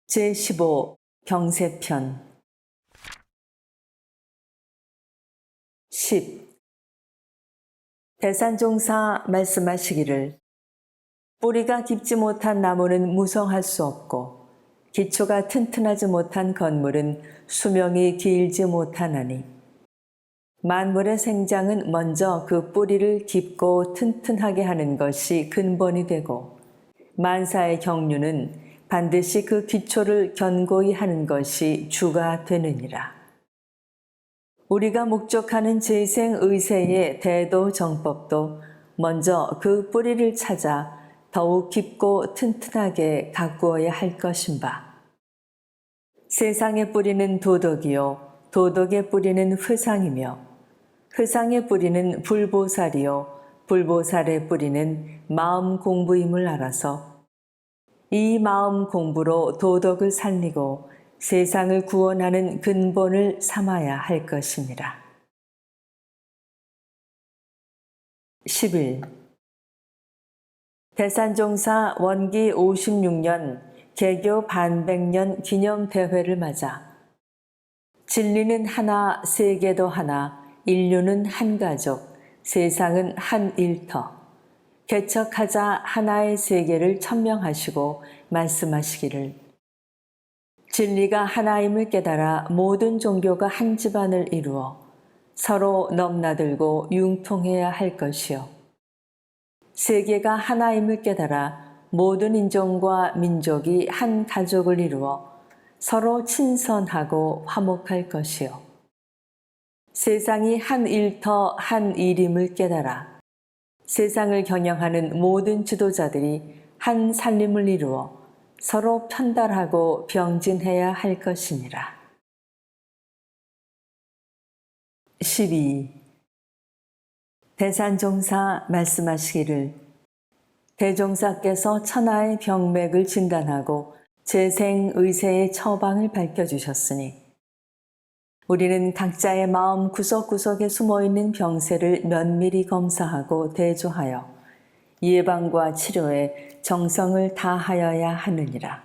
제15 병세편 10. 대산종사 말씀하시기를 뿌리가 깊지 못한 나무는 무성할 수 없고 기초가 튼튼하지 못한 건물은 수명이 길지 못하나니 만물의 생장은 먼저 그 뿌리를 깊고 튼튼하게 하는 것이 근본이 되고 만사의 경륜은 반드시 그 기초를 견고히 하는 것이 주가 되느니라. 우리가 목적하는 재생의세의 대도 정법도 먼저 그 뿌리를 찾아 더욱 깊고 튼튼하게 가꾸어야 할 것인 바. 세상의 뿌리는 도덕이요 도덕의 뿌리는 회상이며 회상의 뿌리는 불보살이요 불보살의 뿌리는 마음 공부임을 알아서 이 마음 공부로 도덕을 살리고 세상을 구원하는 근본을 삼아야 할 것입니다. 11. 대산종사 원기 56년 개교 반백년 기념대회를 맞아 진리는 하나, 세계도 하나, 인류는 한 가족, 세상은 한 일터, 개척하자 하나의 세계를 천명하시고 말씀하시기를 진리가 하나임을 깨달아 모든 종교가 한 집안을 이루어 서로 넘나들고 융통해야 할 것이요. 세계가 하나임을 깨달아 모든 인종과 민족이 한 가족을 이루어 서로 친선하고 화목할 것이요. 세상이 한 일터 한 일임을 깨달아 세상을 경영하는 모든 지도자들이 한 살림을 이루어 서로 편달하고 병진해야 할 것이니라. 12. 대산종사 말씀하시기를 대종사께서 천하의 병맥을 진단하고 재생의세의 처방을 밝혀주셨으니 우리는 각자의 마음 구석구석에 숨어있는 병세를 면밀히 검사하고 대조하여 예방과 치료에 정성을 다하여야 하느니라.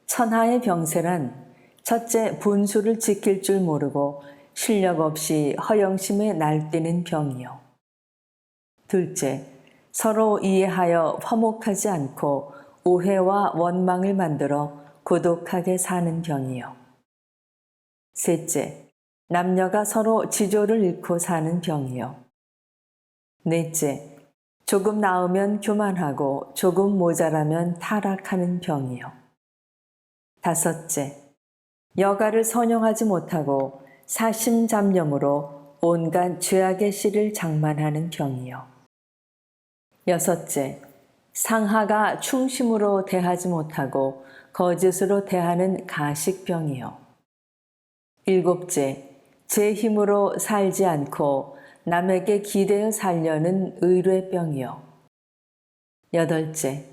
천하의 병세란 첫째 분수를 지킬 줄 모르고 실력 없이 허영심에 날뛰는 병이요. 둘째, 서로 이해하여 화목하지 않고 오해와 원망을 만들어 고독하게 사는 병이요. 셋째, 남녀가 서로 지조를 잃고 사는 병이요. 넷째, 조금 나으면 교만하고 조금 모자라면 타락하는 병이요. 다섯째, 여가를 선용하지 못하고 사심잡념으로 온갖 죄악의 씨를 장만하는 병이요. 여섯째, 상하가 충심으로 대하지 못하고 거짓으로 대하는 가식병이요. 일곱째, 제 힘으로 살지 않고 남에게 기대어 살려는 의뢰병이요. 여덟째,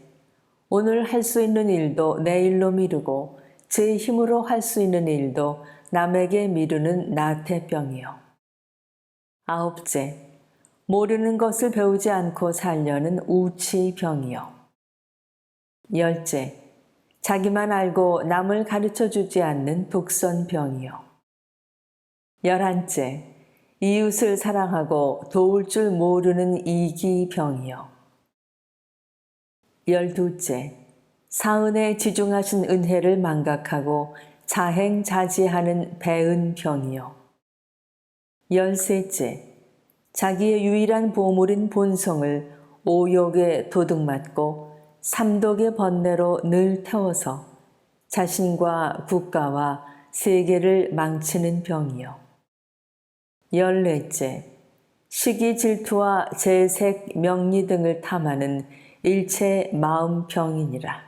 오늘 할 수 있는 일도 내일로 미루고 제 힘으로 할 수 있는 일도 남에게 미루는 나태병이요. 아홉째, 모르는 것을 배우지 않고 살려는 우치병이요. 열째, 자기만 알고 남을 가르쳐 주지 않는 독선병이요. 11째, 이웃을 사랑하고 도울 줄 모르는 이기병이요. 12째, 사은에 지중하신 은혜를 망각하고 자행자지하는 배은병이요. 13째, 자기의 유일한 보물인 본성을 오욕에 도둑맞고 삼독의 번뇌로 늘 태워서 자신과 국가와 세계를 망치는 병이요. 14째, 시기 질투와 재색, 명리 등을 탐하는 일체 마음병이니라.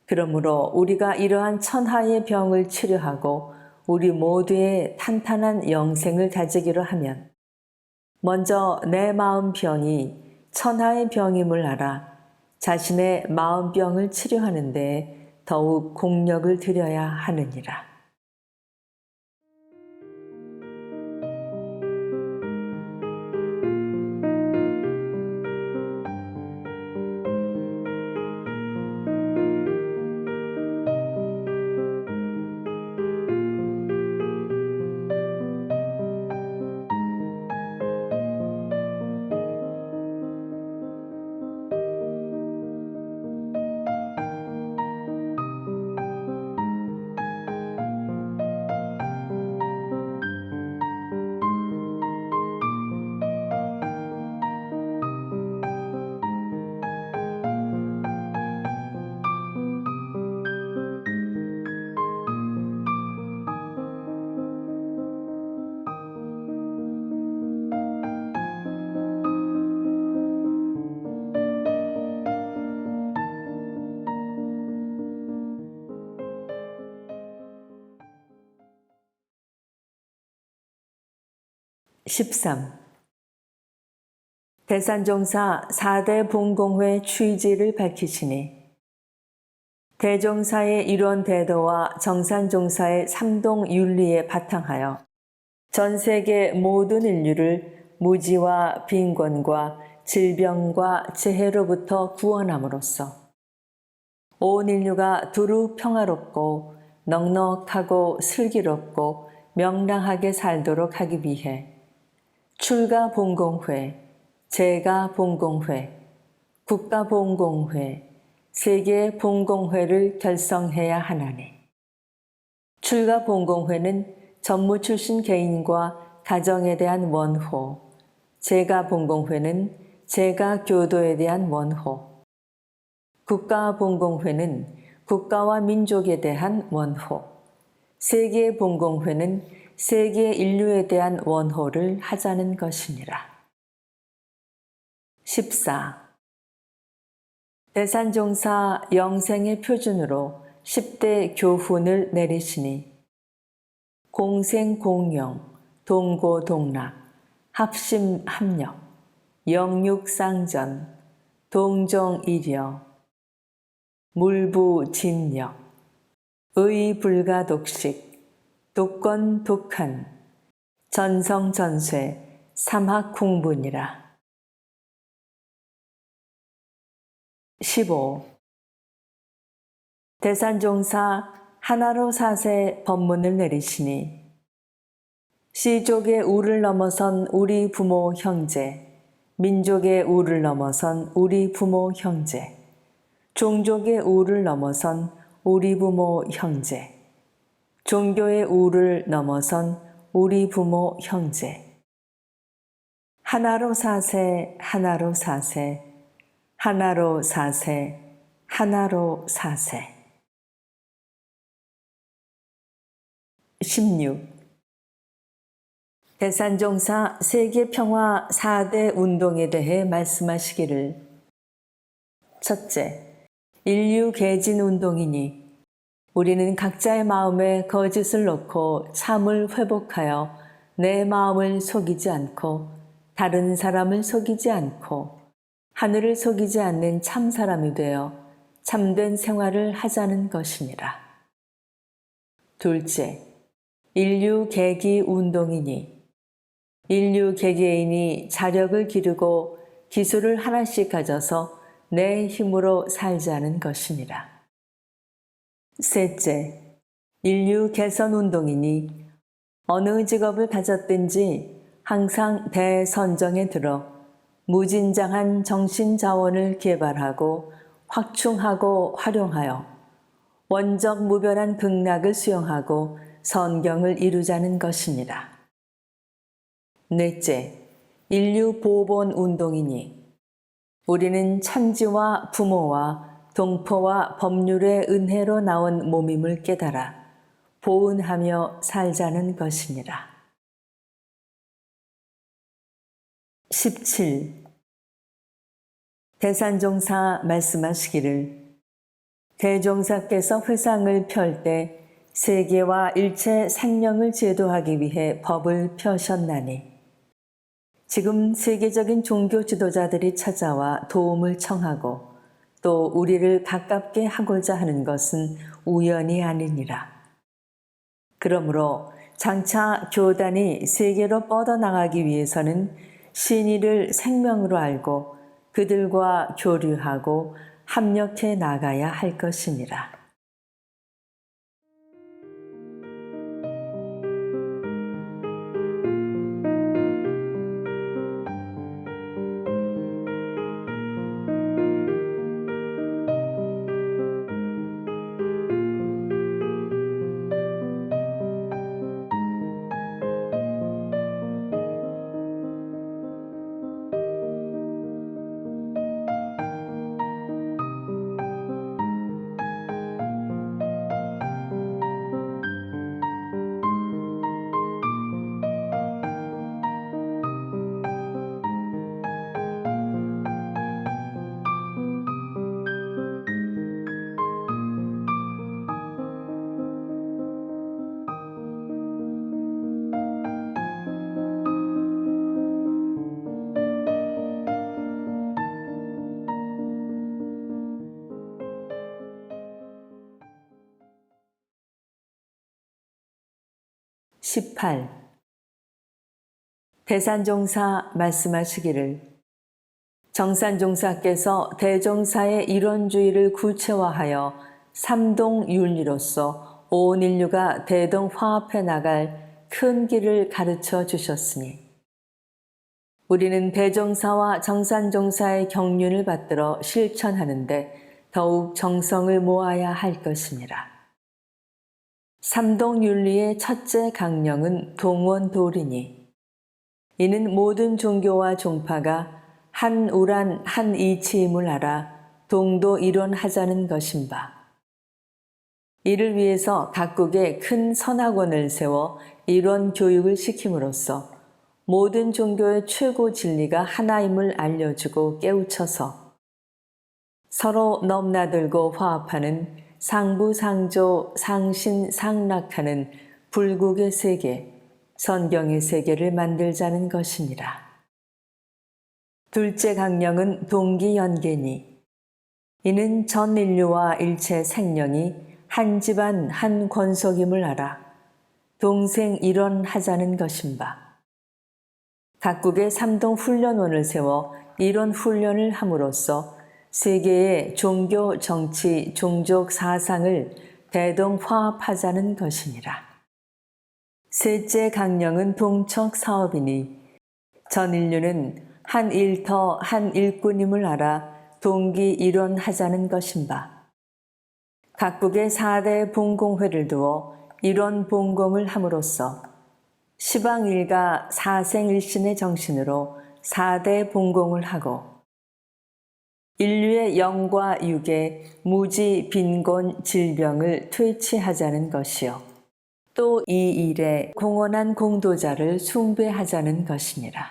그러므로 우리가 이러한 천하의 병을 치료하고 우리 모두의 탄탄한 영생을 다지기로 하면 먼저 내 마음병이 천하의 병임을 알아 자신의 마음병을 치료하는 데 더욱 공력을 들여야 하느니라. 13. 대산종사 4대 봉공회 취지를 밝히시니 대종사의 일원 대도와 정산종사의 삼동 윤리에 바탕하여 전 세계 모든 인류를 무지와 빈곤과 질병과 재해로부터 구원함으로써 온 인류가 두루 평화롭고 넉넉하고 슬기롭고 명랑하게 살도록 하기 위해 출가봉공회, 재가봉공회, 국가봉공회, 세계봉공회를 결성해야 하나니 출가봉공회는 전무 출신 개인과 가정에 대한 원호, 재가봉공회는 재가교도에 대한 원호, 국가봉공회는 국가와 민족에 대한 원호, 세계봉공회는 세계 인류에 대한 원호를 하자는 것이니라. 14. 대산종사 영생의 표준으로 10대 교훈을 내리시니 공생공영, 동고동락, 합심합력, 영육상전, 동정이려, 물부진력, 의불가독식, 독건독한, 전성전쇠, 삼학공분이라. 15. 대산종사 하나로 사세 법문을 내리시니 시족의 우를 넘어선 우리 부모 형제, 민족의 우를 넘어선 우리 부모 형제, 종족의 우를 넘어선 우리 부모 형제, 종교의 우를 넘어선 우리 부모 형제, 하나로 사세, 하나로 사세, 하나로 사세, 하나로 사세. 16. 대산종사 세계평화 4대 운동에 대해 말씀하시기를 첫째, 인류개진운동이니 우리는 각자의 마음에 거짓을 놓고 참을 회복하여 내 마음을 속이지 않고 다른 사람을 속이지 않고 하늘을 속이지 않는 참 사람이 되어 참된 생활을 하자는 것이니라. 둘째, 인류개기운동이니 인류 개개인이 자력을 기르고 기술을 하나씩 가져서 내 힘으로 살자는 것이니라. 셋째, 인류 개선운동이니 어느 직업을 가졌든지 항상 대선정에 들어 무진장한 정신자원을 개발하고 확충하고 활용하여 원적 무별한 극락을 수용하고 선경을 이루자는 것이니라. 넷째, 인류 보본 운동이니 우리는 천지와 부모와 동포와 법률의 은혜로 나온 몸임을 깨달아 보은하며 살자는 것이니라. 17. 대산종사 말씀하시기를 대종사께서 회상을 펼 때 세계와 일체 생명을 제도하기 위해 법을 펴셨나니 지금 세계적인 종교 지도자들이 찾아와 도움을 청하고 또 우리를 가깝게 하고자 하는 것은 우연이 아니니라. 그러므로 장차 교단이 세계로 뻗어나가기 위해서는 신의를 생명으로 알고 그들과 교류하고 합력해 나가야 할 것이니라. 18. 대산종사 말씀하시기를 정산종사께서 대종사의 이론주의를 구체화하여 삼동윤리로서 온 인류가 대동화합해 나갈 큰 길을 가르쳐 주셨으니 우리는 대종사와 정산종사의 경륜을 받들어 실천하는데 더욱 정성을 모아야 할 것이니라. 삼동윤리의 첫째 강령은 동원도리니 이는 모든 종교와 종파가 한 우란 한 이치임을 알아 동도 일원하자는 것인 바. 이를 위해서 각국에 큰 선학원을 세워 일원 교육을 시킴으로써 모든 종교의 최고 진리가 하나임을 알려주고 깨우쳐서 서로 넘나들고 화합하는 상부상조 상신상락하는 불국의 세계, 선경의 세계를 만들자는 것이니라. 둘째 강령은 동기연계니 이는 전 인류와 일체 생명이 한 집안 한 권속임을 알아 동생 일원하자는 것인 바. 각국의 삼동훈련원을 세워 이런 훈련을 함으로써 세계의 종교, 정치, 종족, 사상을 대동화합하자는 것이니라. 셋째 강령은 동척사업이니 전 인류는 한 일터 한 일꾼임을 알아 동기 일원하자는 것인 바. 각국의 4대 봉공회를 두어 일원 봉공을 함으로써 시방일가 사생일신의 정신으로 4대 봉공을 하고 인류의 영과 육의 무지, 빈곤, 질병을 퇴치하자는 것이요. 또 이 일에 공헌한 공도자를 숭배하자는 것이니라.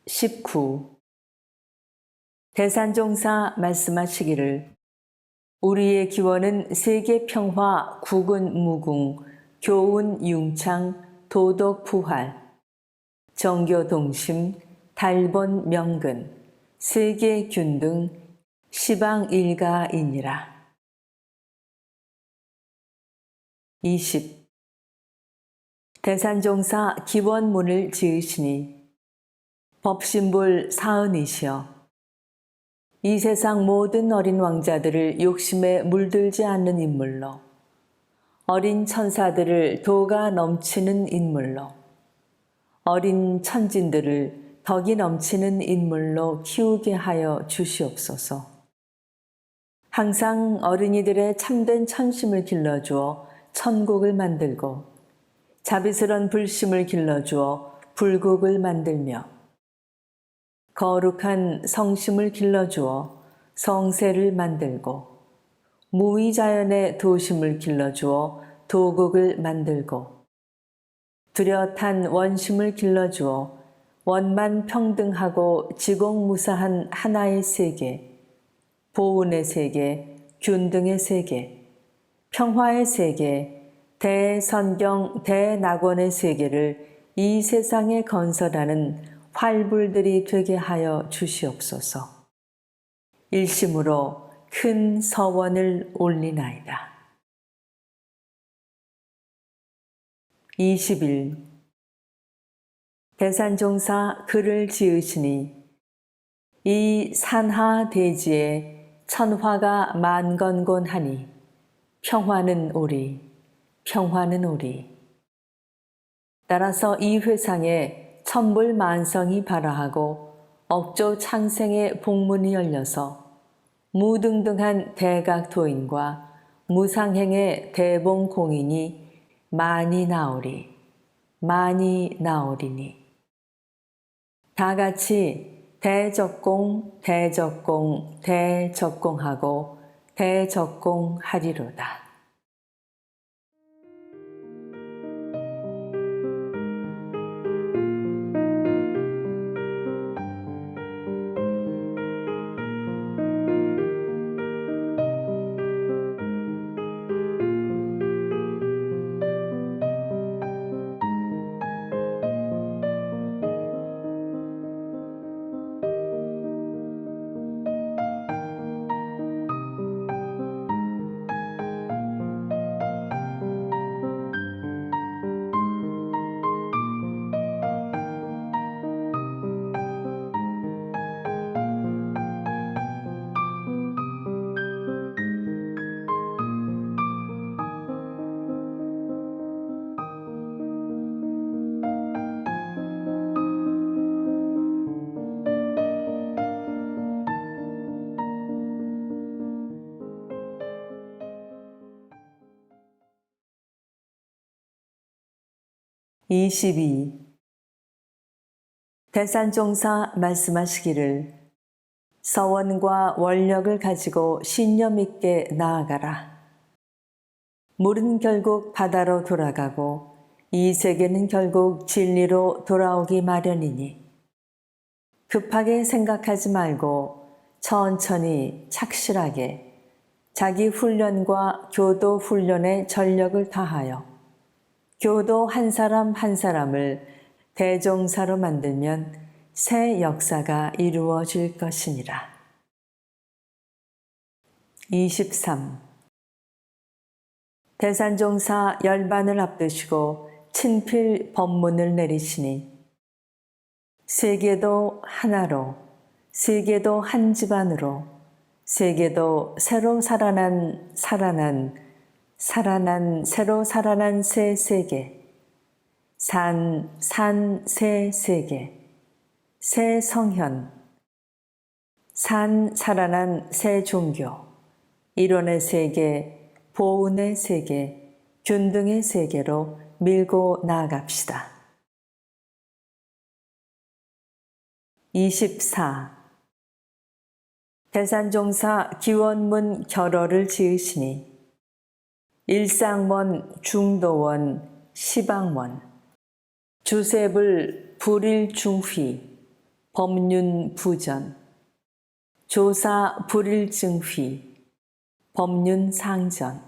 19. 대산종사 말씀하시기를 우리의 기원은 세계 평화, 국은 무궁, 교훈 융창, 도덕 부활, 정교 동심, 달본 명근, 세계 균등, 시방 일가이니라. 20. 대산종사 기원문을 지으시니 법신불 사은이시여 이 세상 모든 어린 왕자들을 욕심에 물들지 않는 인물로 어린 천사들을 도가 넘치는 인물로 어린 천진들을 덕이 넘치는 인물로 키우게 하여 주시옵소서. 항상 어린이들의 참된 천심을 길러주어 천국을 만들고 자비스런 불심을 길러주어 불국을 만들며 거룩한 성심을 길러주어 성세를 만들고 무위자연의 도심을 길러주어 도국을 만들고 뚜렷한 원심을 길러주어 원만 평등하고 지공무사한 하나의 세계, 보은의 세계, 균등의 세계, 평화의 세계, 대선경, 대낙원의 세계를 이 세상에 건설하는 활불들이 되게 하여 주시옵소서. 일심으로 큰 서원을 올리나이다. 21. 대산종사 글을 지으시니 이 산하 대지에 천화가 만건곤하니 평화는 오리, 평화는 오리. 따라서 이 회상에 천불만성이 발화하고 억조 창생의 복문이 열려서 무등등한 대각도인과 무상행의 대봉공인이 많이 나오리, 많이 나오리니. 다 같이 대적공, 대적공, 대적공하고 대적공하리로다. 22. 대산종사 말씀하시기를 서원과 원력을 가지고 신념 있게 나아가라. 물은 결국 바다로 돌아가고 이 세계는 결국 진리로 돌아오기 마련이니 급하게 생각하지 말고 천천히 착실하게 자기 훈련과 교도 훈련에 전력을 다하여 교도 한 사람 한 사람을 대종사로 만들면 새 역사가 이루어질 것이니라. 23. 대산종사 열반을 앞두시고 친필 법문을 내리시니 세계도 하나로 세계도 한 집안으로 세계도 새로 살아난 새로 살아난 새 세계 새 세계 새 성현 살아난 새 종교 일원의 세계 보은의 세계 균등의 세계로 밀고 나아갑시다. 24. 대산종사 기원문 결어를 지으시니 일상원, 중도원, 시방원, 주셉을 불일중휘, 법륜부전, 조사 불일증휘, 법륜상전,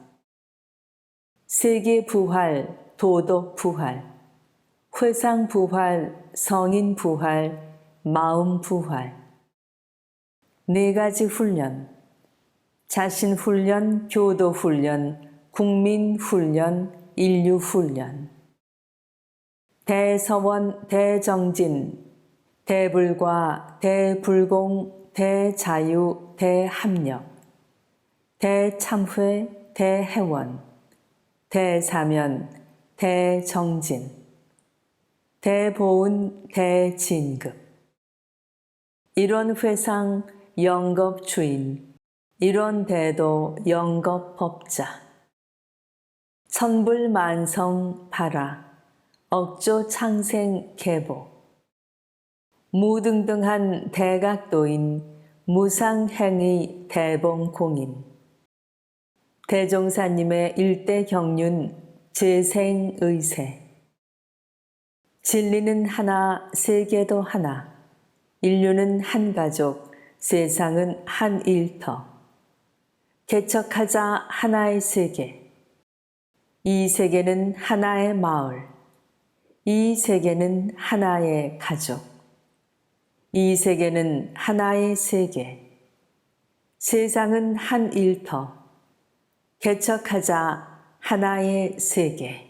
세계부활, 도덕부활, 회상부활, 성인부활, 마음부활, 네 가지 훈련, 자신훈련, 교도훈련, 국민훈련, 인류훈련, 대서원, 대정진, 대불과, 대불공, 대자유, 대합력, 대참회, 대해원, 대사면, 대정진, 대보은, 대진급, 일원회상, 영겁주인, 일원대도, 영겁법자, 천불만성, 발화, 억조창생, 계보, 무등등한 대각도인, 무상행의, 대봉공인, 대종사님의 일대경륜, 재생의세, 진리는 하나, 세계도 하나, 인류는 한 가족, 세상은 한 일터. 개척하자 하나의 세계. 이 세계는 하나의 마을. 이 세계는 하나의 가족. 이 세계는 하나의 세계. 세상은 한 일터. 개척하자 하나의 세계.